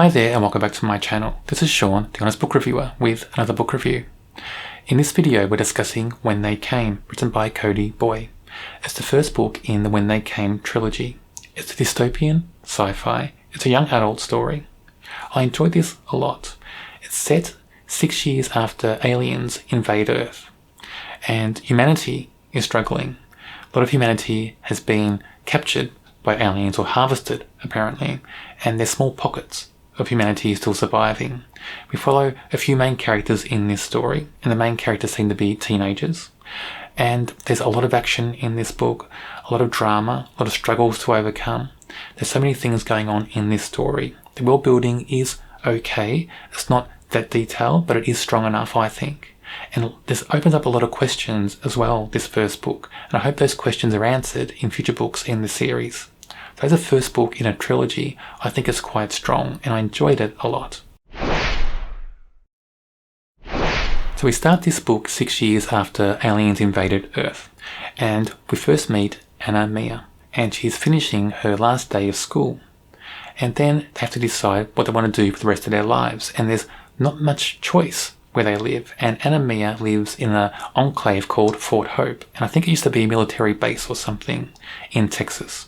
Hi there and welcome back to my channel. This is Sean, the Honest Book Reviewer, with another book review. In this video we're discussing When They Came, written by Kody Boye. It's the first book in the When They Came trilogy. It's a dystopian, sci-fi, it's a young adult story. I enjoyed this a lot. It's set 6 years after aliens invade Earth, and humanity is struggling. A lot of humanity has been captured by aliens, or harvested apparently, and there's small pockets of humanity still surviving. We follow a few main characters in this story, and the main characters seem to be teenagers. And there's a lot of action in this book, a lot of drama, a lot of struggles to overcome. There's so many things going on in this story. The world building is okay. It's not that detailed, but it is strong enough, I think. And this opens up a lot of questions as well, this first book, and I hope those questions are answered in future books in the series. So as a first book in a trilogy, I think it's quite strong, and I enjoyed it a lot. So we start this book 6 years after aliens invaded Earth, and we first meet Anna Mia, and she's finishing her last day of school. And then they have to decide what they want to do for the rest of their lives, and there's not much choice where they live. And Anna Mia lives in an enclave called Fort Hope, and I think it used to be a military base or something in Texas.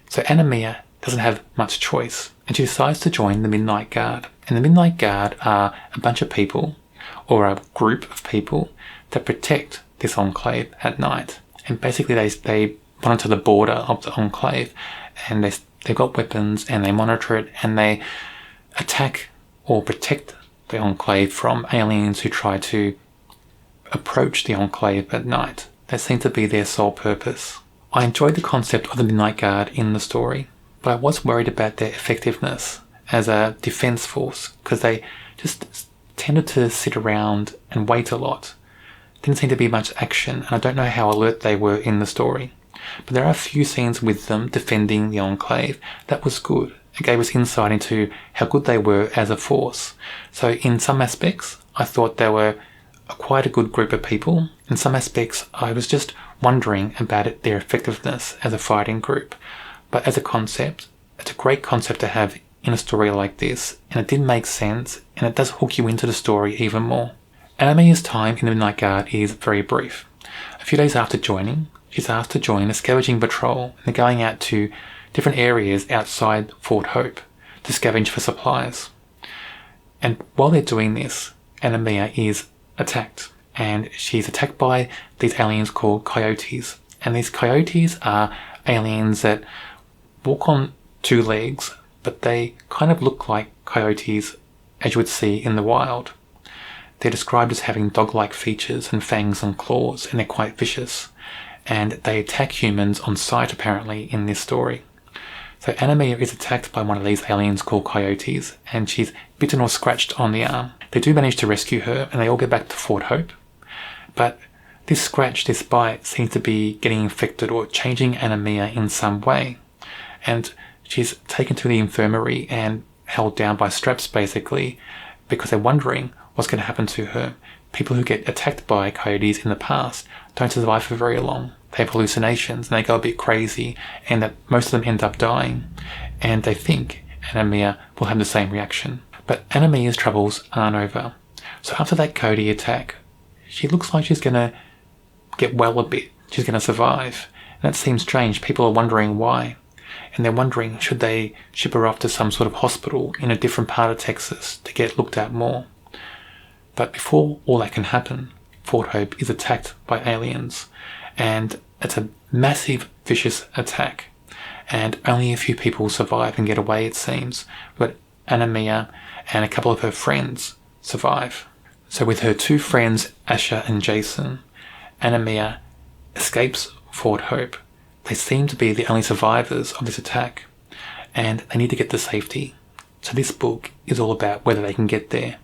So Anna Mia doesn't have much choice, and she decides to join the Midnight Guard. And the Midnight Guard are a bunch of people, or a group of people, that protect this enclave at night. And basically they monitor the border of the enclave, and they've got weapons, and they monitor it, and they attack or protect the enclave from aliens who try to approach the enclave at night. That seemed to be their sole purpose. I enjoyed the concept of the Midnight Guard in the story, but I was worried about their effectiveness as a defense force, because they just tended to sit around and wait a lot. Didn't seem to be much action, and I don't know how alert they were in the story. But there are a few scenes with them defending the enclave. That was good. It gave us insight into how good they were as a force. So in some aspects, I thought they were quite a good group of people. In some aspects, I was just wondering about their effectiveness as a fighting group. But as a concept, it's a great concept to have in a story like this, and it did make sense, and it does hook you into the story even more. Anna Mia's time in the Midnight Guard is very brief. A few days after joining, she's asked to join a scavenging patrol, and they're going out to different areas outside Fort Hope to scavenge for supplies. And while they're doing this, Anna Mia is attacked, and she's attacked by these aliens called coyotes. And these coyotes are aliens that walk on two legs, but they kind of look like coyotes as you would see in the wild. They're described as having dog-like features and fangs and claws, and they're quite vicious. And they attack humans on sight apparently in this story. So Anna Mia is attacked by one of these aliens called coyotes, and she's bitten or scratched on the arm. They do manage to rescue her, and they all get back to Fort Hope. But this scratch, this bite, seems to be getting infected or changing Anna Mia in some way. And she's taken to the infirmary and held down by straps basically, because they're wondering what's going to happen to her. People who get attacked by coyotes in the past don't survive for very long. They have hallucinations, and they go a bit crazy, and that most of them end up dying. And they think Anna Mia will have the same reaction. But Anna Mia's troubles aren't over. So after that Kody attack, she looks like she's going to get well a bit. She's going to survive. And that seems strange. People are wondering why. And they're wondering, should they ship her off to some sort of hospital in a different part of Texas to get looked at more? But before all that can happen, Fort Hope is attacked by aliens. And it's a massive, vicious attack. And only a few people survive and get away, it seems. But Anna Mia and a couple of her friends survive. So with her two friends, Asha and Jason, Anna Mia escapes Fort Hope. They seem to be the only survivors of this attack, and they need to get to safety. So this book is all about whether they can get there.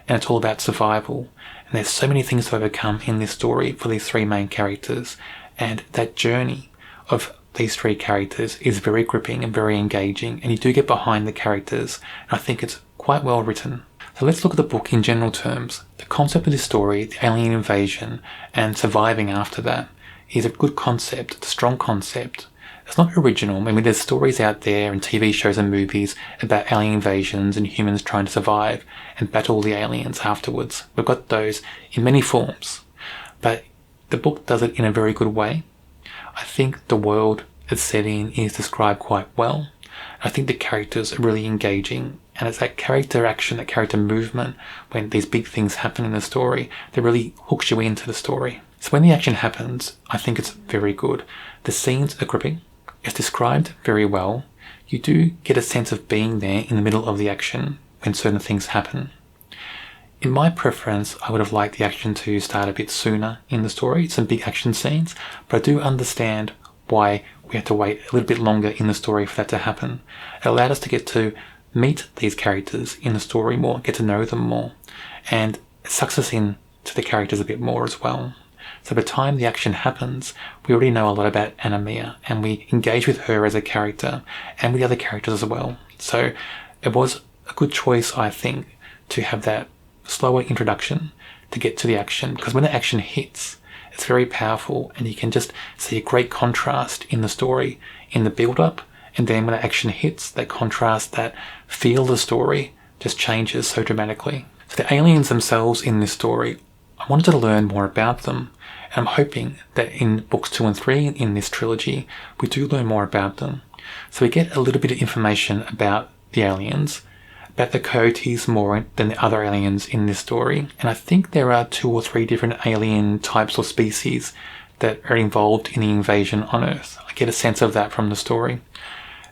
And it's all about survival. And there's so many things to overcome in this story for these three main characters. And that journey of these three characters is very gripping and very engaging. And you do get behind the characters. And I think it's quite well written. So let's look at the book in general terms. The concept of this story, the alien invasion, and surviving after that, is a good concept, a strong concept, It's not original. I mean, there's stories out there and TV shows and movies about alien invasions and humans trying to survive and battle the aliens afterwards. We've got those in many forms. But the book does it in a very good way. I think the world it's set in is described quite well. I think the characters are really engaging, and it's that character action, that character movement, when these big things happen in the story, that really hooks you into the story. So when the action happens, I think it's very good. The scenes are gripping. It's described very well. You do get a sense of being there in the middle of the action when certain things happen. In my preference, I would have liked the action to start a bit sooner in the story, some big action scenes, but I do understand why we had to wait a little bit longer in the story for that to happen. It allowed us to get to meet these characters in the story more, get to know them more, and it sucks us in to the characters a bit more as well. So by the time the action happens, we already know a lot about Anna-Mia, and we engage with her as a character, and with the other characters as well. So it was a good choice, I think, to have that slower introduction to get to the action, because when the action hits, it's very powerful, and you can just see a great contrast in the story, in the build-up, and then when the action hits, that contrast, that feel of the story just changes so dramatically. So the aliens themselves in this story, I wanted to learn more about them, and I'm hoping that in books 2 and 3 in this trilogy, we do learn more about them. So we get a little bit of information about the aliens, about the coyotes more than the other aliens in this story. And I think there are 2 or 3 different alien types or species that are involved in the invasion on Earth. I get a sense of that from the story.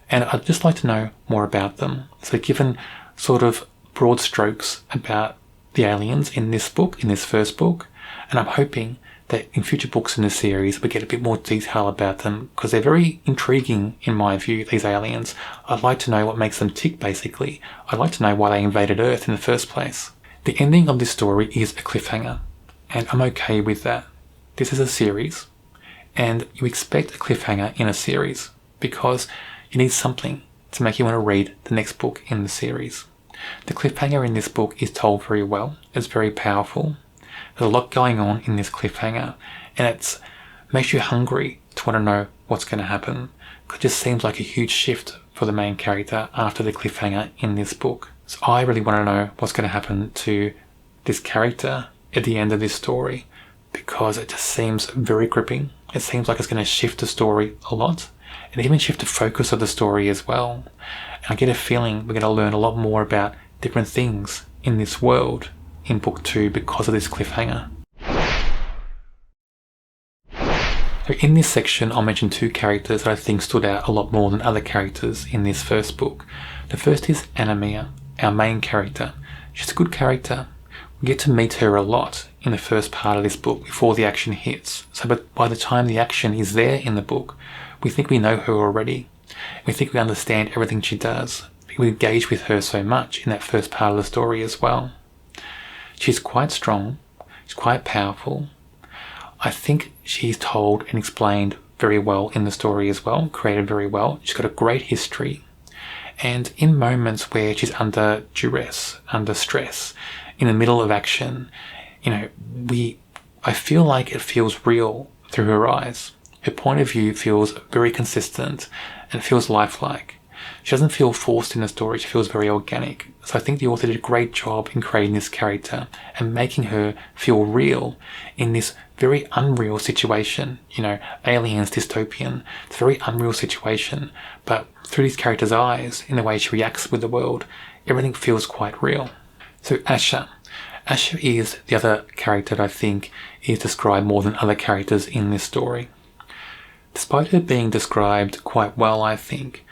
And I'd just like to know more about them. So given sort of broad strokes about the aliens in this book, in this first book, and I'm hoping that in future books in the series we get a bit more detail about them, because they're very intriguing in my view, these aliens. I'd like to know what makes them tick, basically. I'd like to know why they invaded Earth in the first place. The ending of this story is a cliffhanger, and I'm okay with that. This is a series, and you expect a cliffhanger in a series because you need something to make you want to read the next book in the series. The cliffhanger in this book is told very well. It's very powerful. There's a lot going on in this cliffhanger, and it makes you hungry to want to know what's going to happen. It just seems like a huge shift for the main character after the cliffhanger in this book. So I really want to know what's going to happen to this character at the end of this story, because it just seems very gripping. It seems like it's going to shift the story a lot, and even shift the focus of the story as well. And I get a feeling we're going to learn a lot more about different things in this world in book 2 because of this cliffhanger. So in this section, I'll mention 2 characters that I think stood out a lot more than other characters in this first book. The first is Anna-Mia, our main character. She's a good character. We get to meet her a lot in the first part of this book before the action hits. So but by the time the action is there in the book, we think we know her already. We think we understand everything she does. We engage with her so much in that first part of the story as well. She's quite strong. She's quite powerful. I think she's told and explained very well in the story as well, created very well. She's got a great history. And in moments where she's under duress, under stress, in the middle of action, I feel like it feels real through her eyes. Her point of view feels very consistent and it feels lifelike. She doesn't feel forced in the story, she feels very organic. So I think the author did a great job in creating this character and making her feel real in this very unreal situation. Aliens, dystopian, it's a very unreal situation, but through these characters' eyes, in the way she reacts with the world, everything feels quite real. So Asha is the other character that I think is described more than other characters in this story. Despite her being described quite well, I think,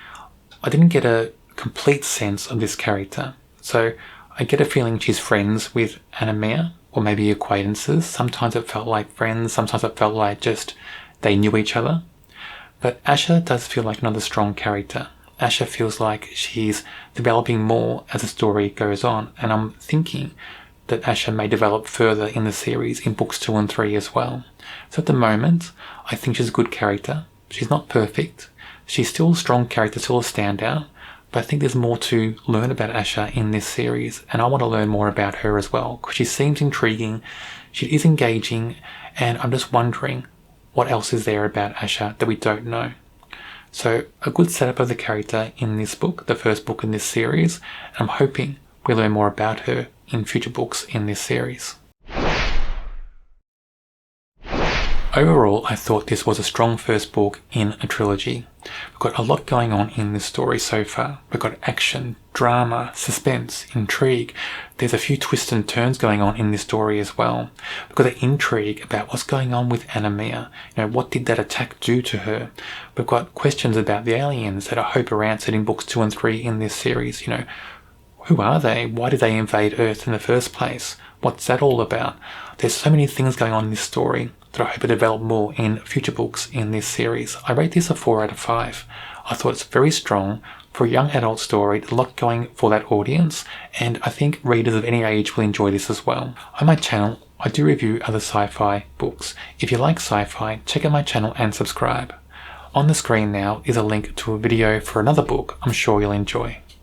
I didn't get a complete sense of this character. So I get a feeling she's friends with Anna-Mia, or maybe acquaintances. Sometimes it felt like friends, sometimes it felt like just they knew each other. But Asha does feel like another strong character. Asha feels like she's developing more as the story goes on, and I'm thinking that Asha may develop further in the series in books 2 and 3 as well. So at the moment, I think she's a good character. She's not perfect. She's still a strong character, still a standout, but I think there's more to learn about Asha in this series, and I want to learn more about her as well, because she seems intriguing, she is engaging, and I'm just wondering what else is there about Asha that we don't know. So a good setup of the character in this book, the first book in this series, and I'm hoping we learn more about her in future books in this series. Overall, I thought this was a strong first book in a trilogy. We've got a lot going on in this story so far. We've got action, drama, suspense, intrigue. There's a few twists and turns going on in this story as well. We've got the intrigue about what's going on with Anna-Mia. What did that attack do to her? We've got questions about the aliens that I hope are answered in books 2 and 3 in this series. Who are they? Why did they invade Earth in the first place? What's that all about? There's so many things going on in this story that I hope to develop more in future books in this series. I rate this a 4 out of 5. I thought it's very strong for a young adult story, a lot going for that audience, and I think readers of any age will enjoy this as well. On my channel, I do review other sci-fi books. If you like sci-fi, check out my channel and subscribe. On the screen now is a link to a video for another book I'm sure you'll enjoy.